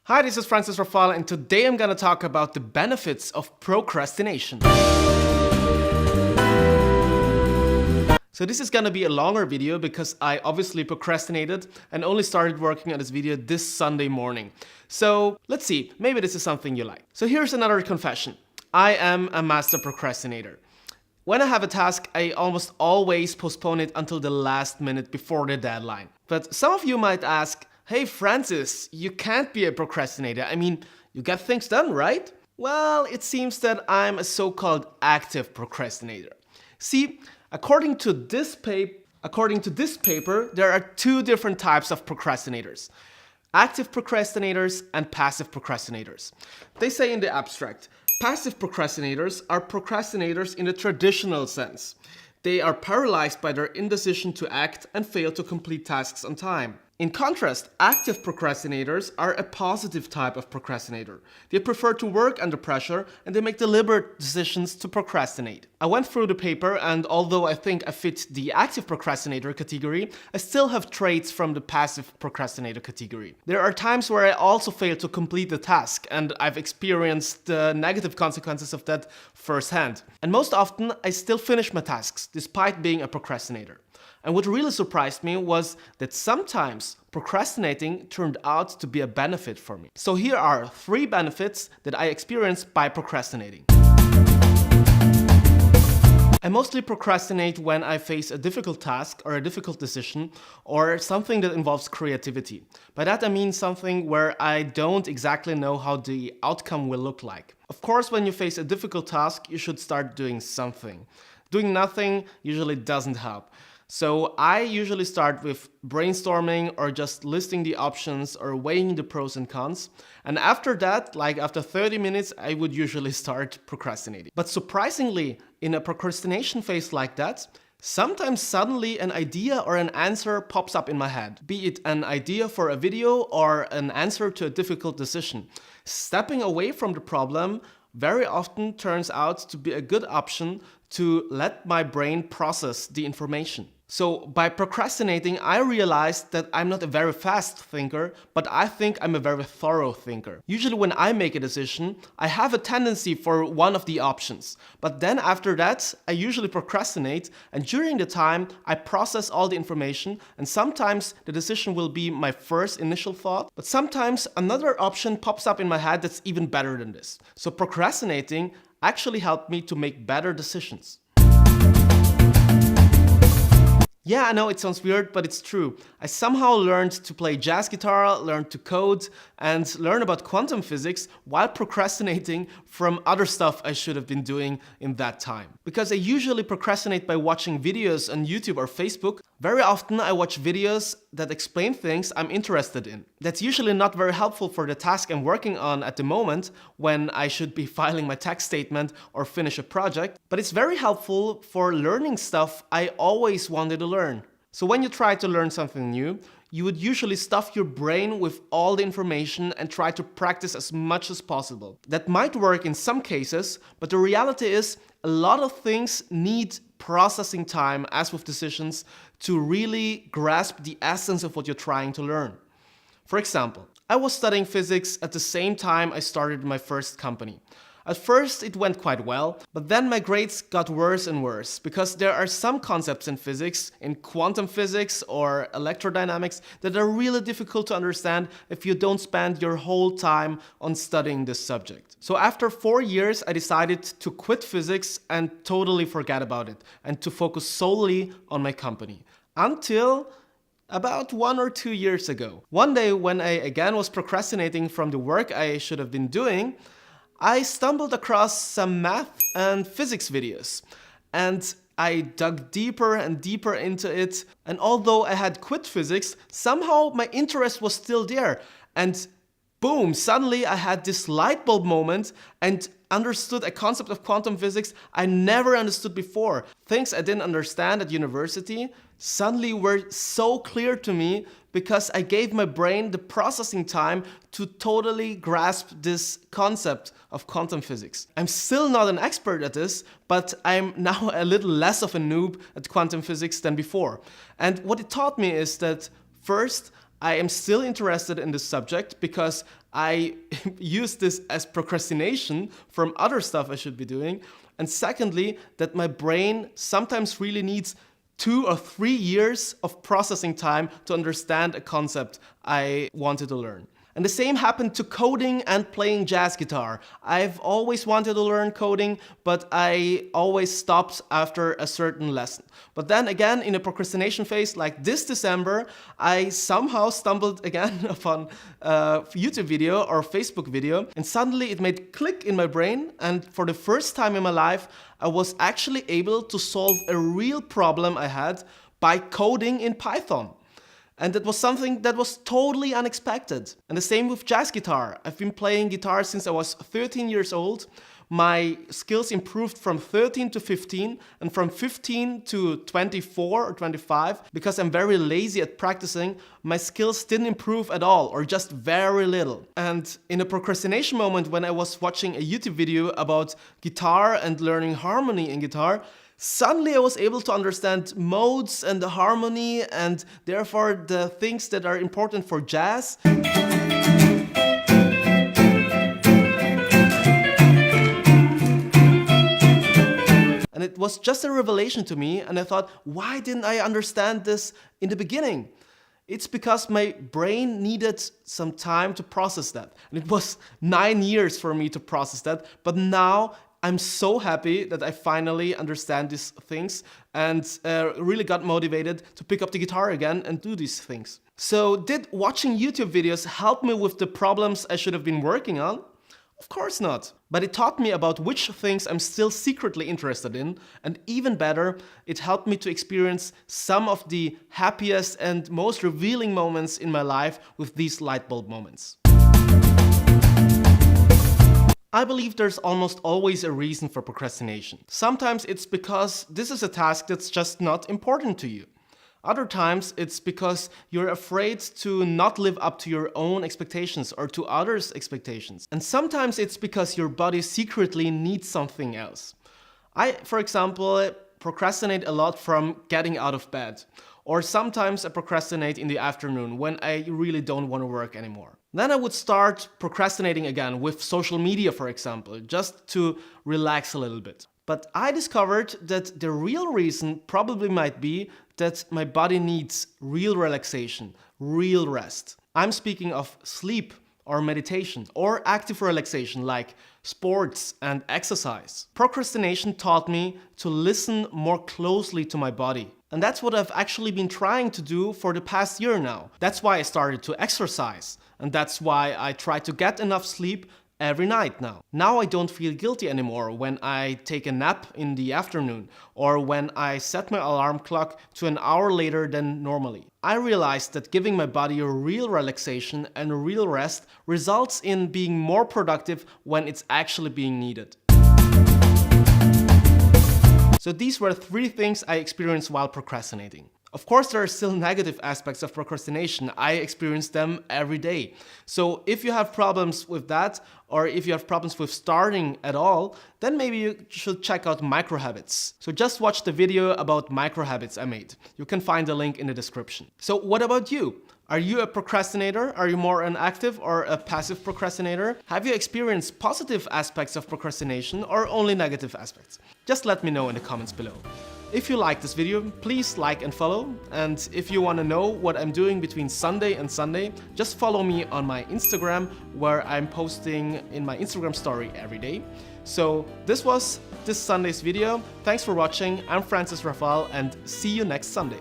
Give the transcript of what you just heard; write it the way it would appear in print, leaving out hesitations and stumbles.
Hi, this is Francis Rafal, and today I'm gonna talk about the benefits of procrastination. So this is gonna be a longer video because I obviously procrastinated and only started working on this video this Sunday morning. So let's see, maybe this is something you like. So here's another confession. I am a master procrastinator. When I have a task, I almost always postpone it until the last minute before the deadline. But some of you might ask, hey Francis, you can't be a procrastinator. I mean, you get things done, right? Well, it seems that I'm a so-called active procrastinator. See, according to this paper, there are two different types of procrastinators. Active procrastinators and passive procrastinators. They say in the abstract, passive procrastinators are procrastinators in the traditional sense. They are paralyzed by their indecision to act and fail to complete tasks on time. In contrast, active procrastinators are a positive type of procrastinator. They prefer to work under pressure and they make deliberate decisions to procrastinate. I went through the paper, and although I think I fit the active procrastinator category, I still have traits from the passive procrastinator category. There are times where I also fail to complete the task, and I've experienced the negative consequences of that firsthand. And most often, I still finish my tasks, despite being a procrastinator. And what really surprised me was that sometimes procrastinating turned out to be a benefit for me. So here are 3 benefits that I experienced by procrastinating. I mostly procrastinate when I face a difficult task or a difficult decision or something that involves creativity. By that I mean something where I don't exactly know how the outcome will look like. Of course, when you face a difficult task, you should start doing something. Doing nothing usually doesn't help. So I usually start with brainstorming or just listing the options or weighing the pros and cons. And after that, like after 30 minutes, I would usually start procrastinating. But surprisingly, in a procrastination phase like that, sometimes suddenly an idea or an answer pops up in my head. Be it an idea for a video or an answer to a difficult decision. Stepping away from the problem very often turns out to be a good option to let my brain process the information. So by procrastinating, I realized that I'm not a very fast thinker, but I think I'm a very thorough thinker. Usually when I make a decision, I have a tendency for one of the options. But then after that, I usually procrastinate, and during the time, I process all the information, and sometimes the decision will be my first initial thought, but sometimes another option pops up in my head that's even better than this. So procrastinating actually helped me to make better decisions. Yeah, I know it sounds weird, but it's true. I somehow learned to play jazz guitar, learned to code, and learn about quantum physics while procrastinating from other stuff I should have been doing in that time. Because I usually procrastinate by watching videos on YouTube or Facebook, very often I watch videos that explain things I'm interested in. That's usually not very helpful for the task I'm working on at the moment when I should be filing my tax statement or finish a project, but it's very helpful for learning stuff I always wanted to learn. So when you try to learn something new, you would usually stuff your brain with all the information and try to practice as much as possible. That might work in some cases, but the reality is a lot of things need processing time, as with decisions, to really grasp the essence of what you're trying to learn. For example, I was studying physics at the same time I started my first company. At first it went quite well, but then my grades got worse and worse because there are some concepts in physics, in quantum physics or electrodynamics, that are really difficult to understand if you don't spend your whole time on studying this subject. So after 4 years, I decided to quit physics and totally forget about it and to focus solely on my company. Until about 1 or 2 years ago. One day when I again was procrastinating from the work I should have been doing, I stumbled across some math and physics videos, and I dug deeper and deeper into it, and although I had quit physics, somehow my interest was still there, and boom, suddenly I had this light bulb moment and understood a concept of quantum physics I never understood before. Things I didn't understand at university suddenly were so clear to me because I gave my brain the processing time to totally grasp this concept of quantum physics. I'm still not an expert at this, but I'm now a little less of a noob at quantum physics than before. And what it taught me is that first, I am still interested in this subject because I use this as procrastination from other stuff I should be doing. And secondly, that my brain sometimes really needs 2 or 3 years of processing time to understand a concept I wanted to learn. And the same happened to coding and playing jazz guitar. I've always wanted to learn coding, but I always stopped after a certain lesson. But then again, in a procrastination phase like this December, I somehow stumbled again upon a YouTube video or Facebook video, and suddenly it made click in my brain, and for the first time in my life, I was actually able to solve a real problem I had by coding in Python. And that was something that was totally unexpected. And the same with jazz guitar. I've been playing guitar since I was 13 years old. My skills improved from 13 to 15 and from 15 to 24 or 25. Because I'm very lazy at practicing, my skills didn't improve at all or just very little. And in a procrastination moment when I was watching a YouTube video about guitar and learning harmony in guitar, suddenly I was able to understand modes and the harmony and therefore the things that are important for jazz. And it was just a revelation to me, and I thought, why didn't I understand this in the beginning? It's because my brain needed some time to process that. And it was 9 years for me to process that, but now I'm so happy that I finally understand these things and really got motivated to pick up the guitar again and do these things. So did watching YouTube videos help me with the problems I should have been working on? Of course not. But it taught me about which things I'm still secretly interested in, and even better, it helped me to experience some of the happiest and most revealing moments in my life with these light bulb moments. I believe there's almost always a reason for procrastination. Sometimes it's because this is a task that's just not important to you. Other times it's because you're afraid to not live up to your own expectations or to others' expectations. And sometimes it's because your body secretly needs something else. I, for example, procrastinate a lot from getting out of bed. Or sometimes I procrastinate in the afternoon when I really don't want to work anymore. Then I would start procrastinating again with social media, for example, just to relax a little bit. But I discovered that the real reason probably might be that my body needs real relaxation, real rest. I'm speaking of sleep or meditation or active relaxation like sports and exercise. Procrastination taught me to listen more closely to my body. And that's what I've actually been trying to do for the past year now. That's why I started to exercise. And that's why I try to get enough sleep every night now. Now I don't feel guilty anymore when I take a nap in the afternoon or when I set my alarm clock to an hour later than normally. I realized that giving my body a real relaxation and a real rest results in being more productive when it's actually being needed. So these were 3 things I experienced while procrastinating. Of course, there are still negative aspects of procrastination. I experience them every day. So if you have problems with that, or if you have problems with starting at all, then maybe you should check out microhabits. So just watch the video about microhabits I made. You can find the link in the description. So what about you? Are you a procrastinator? Are you more an active or a passive procrastinator? Have you experienced positive aspects of procrastination or only negative aspects? Just let me know in the comments below. If you like this video, please like and follow. And if you want to know what I'm doing between Sunday and Sunday, just follow me on my Instagram, where I'm posting in my Instagram story every day. So this was this Sunday's video. Thanks for watching. I'm Francis Rafal and see you next Sunday.